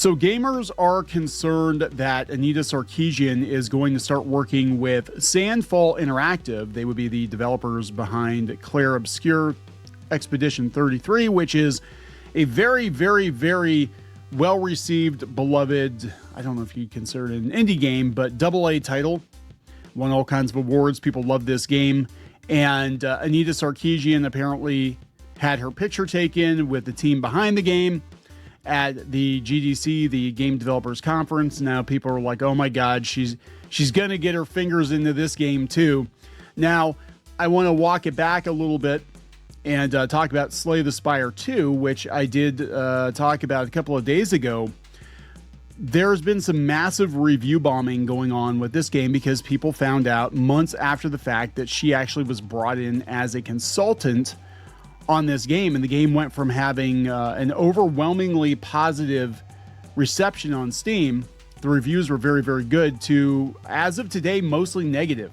So gamers are concerned that Anita Sarkeesian is going to start working with Sandfall Interactive. They would be the developers behind Clair, Obscur, Expedition 33, which is a very, very, very well-received, beloved, I don't know if you'd consider it an indie game, but AA title. Won all kinds of awards. People love this game. And Anita Sarkeesian apparently had her picture taken with the team behind the game at the GDC, the Game Developers Conference. Now people are like, oh my God, she's going to get her fingers into this game too. Now, I want to walk it back a little bit and talk about Slay the Spire 2, which I did talk about a couple of days ago. There's been some massive review bombing going on with this game because people found out months after the fact that she actually was brought in as a consultant on this game, and the game went from having an overwhelmingly positive reception on Steam, the reviews were very, very good, to, as of today, mostly negative.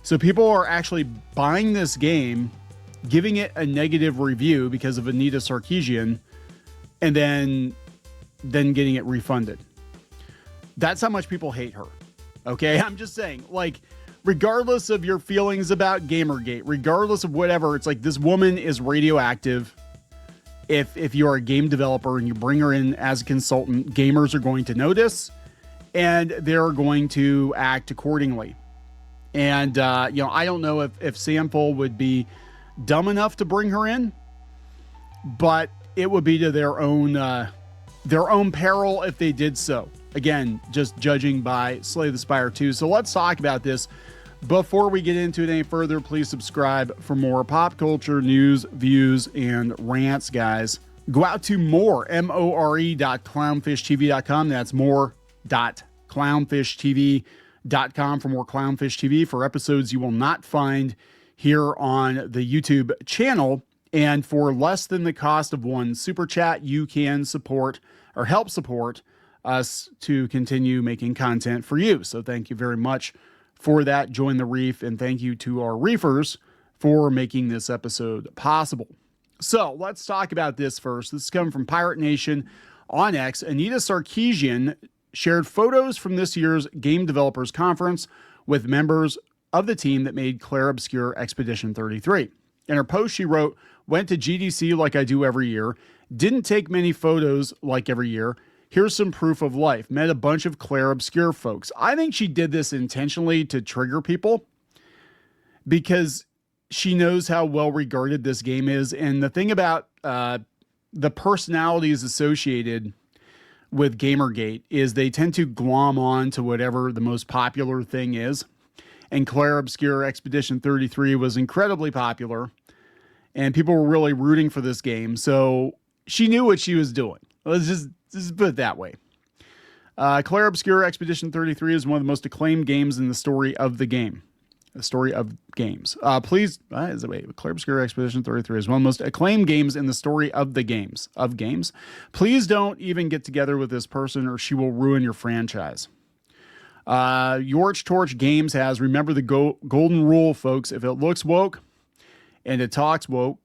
So people are actually buying this game, giving it a negative review because of Anita Sarkeesian, and then getting it refunded. That's how much people hate her. Okay, I'm just saying, like, regardless of your feelings about Gamergate, regardless of whatever, it's like this woman is radioactive. If you're a game developer and you bring her in as a consultant, gamers are going to notice and they're going to act accordingly. And, I don't know if Sandfall would be dumb enough to bring her in, but it would be to their own peril if they did so. Again, just judging by Slay the Spire 2. So let's talk about this. Before we get into it any further, please subscribe for more pop culture news, views, and rants, guys. Go out to more.clownfishtv.com. That's more.clownfishtv.com for more Clownfish TV for episodes you will not find here on the YouTube channel. And for less than the cost of one super chat, you can support or help support us to continue making content for you. So thank you very much for that. Join the reef, and thank you to our reefers for making this episode possible. So let's talk about this first. This is coming from Pirate Nation on X. Anita Sarkeesian shared photos from this year's Game Developers Conference with members of the team that made Clair, Obscur, Expedition 33. In her post, she wrote, "Went to GDC like I do every year. Didn't take many photos like every year. Here's some proof of life. Met a bunch of Clair Obscur folks." I think she did this intentionally to trigger people because she knows how well regarded this game is. And the thing about the personalities associated with Gamergate is they tend to glom on to whatever the most popular thing is. And Clair Obscur Expedition 33 was incredibly popular, and people were really rooting for this game. So she knew what she was doing. Let's just put it that way. Clair Obscur Expedition 33 is one of the most acclaimed games in the story of the game. The story of games. Clair Obscur Expedition 33 is one of the most acclaimed games in the story of the games. Of games. Please don't even get together with this person or she will ruin your franchise. Yorch Torch Games has, remember the golden rule, folks. If it looks woke and it talks woke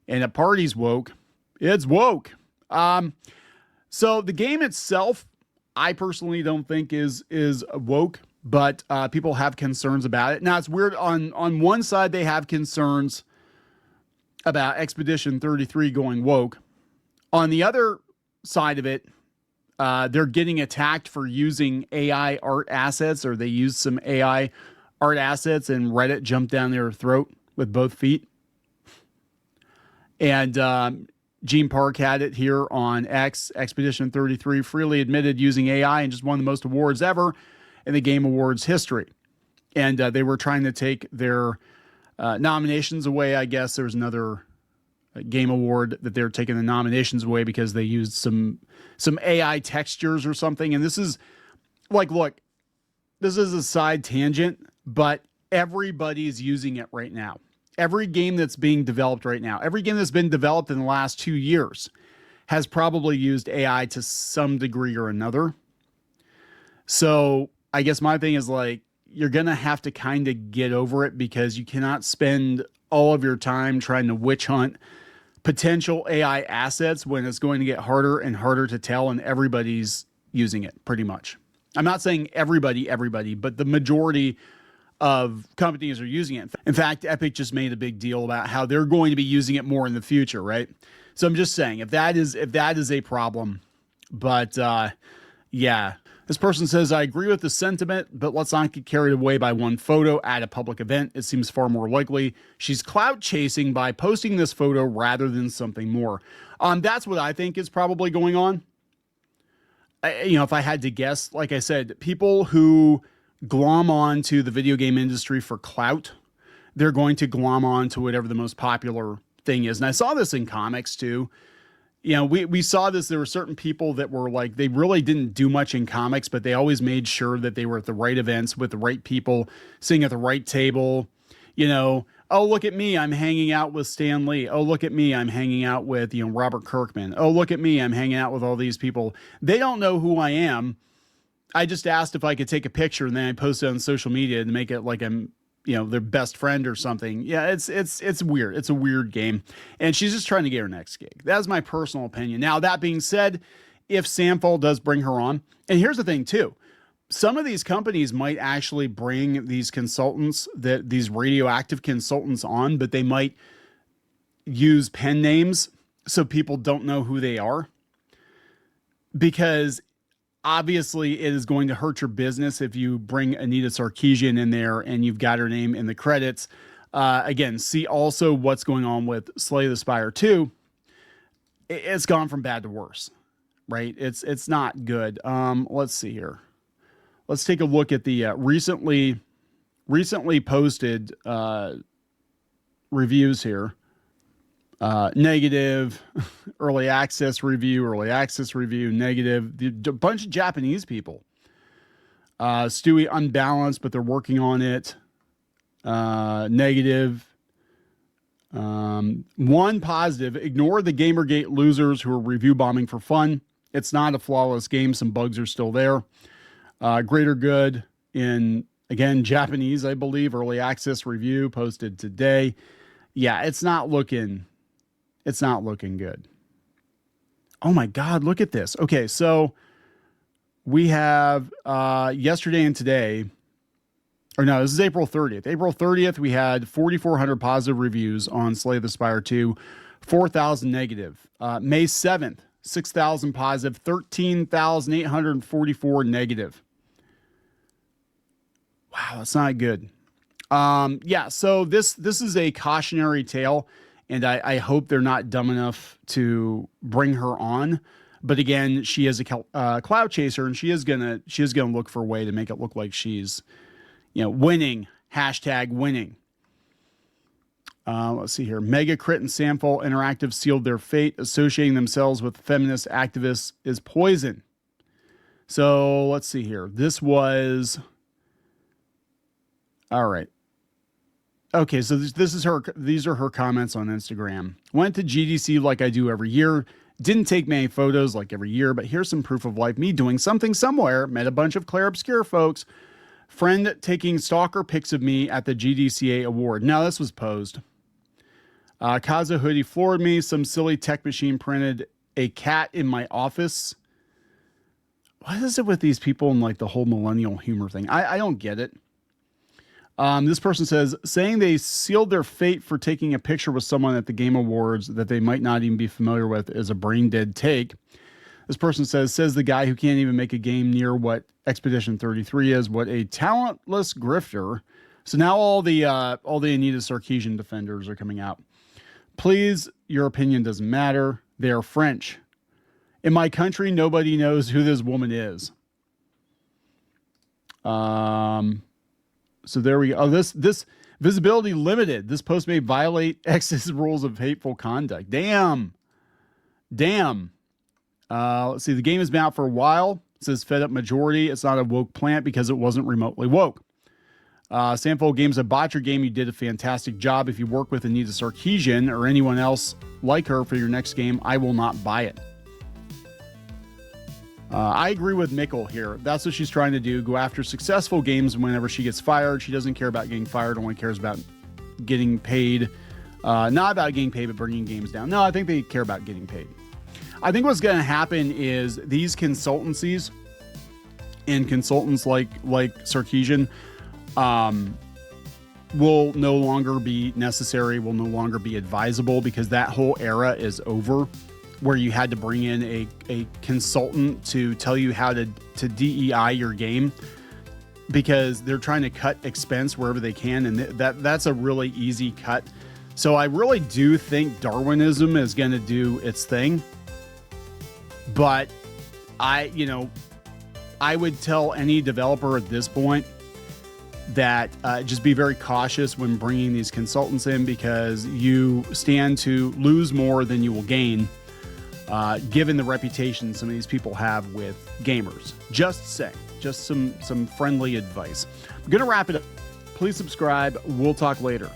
and it parties woke, it's woke. So the game itself, I personally don't think is woke, but people have concerns about it. Now it's weird. On one side, they have concerns about Expedition 33 going woke. On the other side of it, they're getting attacked for using AI art assets, or they used some AI art assets and Reddit jumped down their throat with both feet. And Gene Park had it here on X. Expedition 33 freely admitted using AI and just won the most awards ever in the Game Awards history. And they were trying to take their nominations away. I guess there was another Game Award that they're taking the nominations away because they used some AI textures or something. And this is like, look, this is a side tangent, but everybody's using it right now. Every game that's being developed right now, every game that's been developed in the last 2 years has probably used AI to some degree or another. So I guess my thing is, like, you're going to have to kind of get over it because you cannot spend all of your time trying to witch hunt potential AI assets when it's going to get harder and harder to tell, and everybody's using it pretty much. I'm not saying everybody, but the majority of companies are using it. In fact, Epic just made a big deal about how they're going to be using it more in the future, right? So I'm just saying, if that is a problem, but yeah. This person says, I agree with the sentiment, but let's not get carried away by one photo at a public event. It seems far more likely she's clout chasing by posting this photo rather than something more. That's what I think is probably going on. If I had to guess, like I said, people who glom on to the video game industry for clout, they're going to glom on to whatever the most popular thing is. And I saw this in comics too. We saw this. There were certain people that were like, they really didn't do much in comics, but they always made sure that they were at the right events with the right people, sitting at the right table. Oh, look at me, I'm hanging out with Stan Lee. Oh, look at me, I'm hanging out with, Robert Kirkman. Oh, look at me, I'm hanging out with all these people. They don't know who I am. I just asked if I could take a picture, and then I posted on social media to make it like I'm, their best friend or something. Yeah, it's weird. It's a weird game. And she's just trying to get her next gig. That's my personal opinion. Now, that being said, if Sandfall does bring her on, and here's the thing too, some of these companies might actually bring these consultants, these radioactive consultants on, but they might use pen names so people don't know who they are. Because obviously it is going to hurt your business if you bring Anita Sarkeesian in there and you've got her name in the credits. Again, see also what's going on with Slay the Spire 2. It's gone from bad to worse, right? It's not good. Let's see here. Let's take a look at the recently posted reviews here. Negative, early access review, negative. A bunch of Japanese people. Stewie, unbalanced, but they're working on it. Negative. One positive, ignore the Gamergate losers who are review bombing for fun. It's not a flawless game. Some bugs are still there. Greater good in, again, Japanese, I believe, early access review posted today. Yeah, it's not looking good. Oh my God, look at this. Okay, so we have yesterday and today, or no, this is April 30th. April 30th, we had 4,400 positive reviews on Slay the Spire 2, 4,000 negative. May 7th, 6,000 positive, 13,844 negative. Wow, that's not good. Yeah, so this is a cautionary tale, and I hope they're not dumb enough to bring her on. But again, she is a cloud chaser, and she is gonna look for a way to make it look like she's, winning. Hashtag winning. Let's see here. Mega Crit and Sandfall Interactive sealed their fate. Associating themselves with feminist activists is poison. So let's see here. This was... All right. Okay, so this is her. These are her comments on Instagram. Went to GDC like I do every year. Didn't take many photos like every year, but here's some proof of life. Me doing something somewhere. Met a bunch of Clair Obscur folks. Friend taking stalker pics of me at the GDCA award. Now this was posed. Kaza hoodie floored me. Some silly tech machine printed a cat in my office. What is it with these people and like the whole millennial humor thing? I don't get it. This person says, saying they sealed their fate for taking a picture with someone at the Game Awards that they might not even be familiar with is a brain dead take. This person says the guy who can't even make a game near what Expedition 33 is. What a talentless grifter. So now all the Anita Sarkeesian defenders are coming out. Please, your opinion doesn't matter. They are French. In my country, nobody knows who this woman is. So there we go. Oh, this visibility limited. This post may violate X's rules of hateful conduct. Damn. Let's see. The game has been out for a while. It says fed up majority. It's not a woke plant because it wasn't remotely woke. Sandfall Games, a botcher game. You did a fantastic job. If you work with Anita Sarkeesian or anyone else like her for your next game, I will not buy it. I agree with Mikkel here. That's what she's trying to do. Go after successful games whenever she gets fired. She doesn't care about getting fired, only cares about getting paid Not about getting paid, but bringing games down. No, I think they care about getting paid. I think what's going to happen is these consultancies and consultants like Sarkeesian will no longer be necessary, will no longer be advisable, because that whole era is over where you had to bring in a consultant to tell you how to DEI your game, because they're trying to cut expense wherever they can, and that's a really easy cut. So I really do think Darwinism is going to do its thing, but I would tell any developer at this point that just be very cautious when bringing these consultants in, because you stand to lose more than you will gain, given the reputation some of these people have with gamers. Just saying, just some friendly advice. I'm going to wrap it up. Please subscribe. We'll talk later.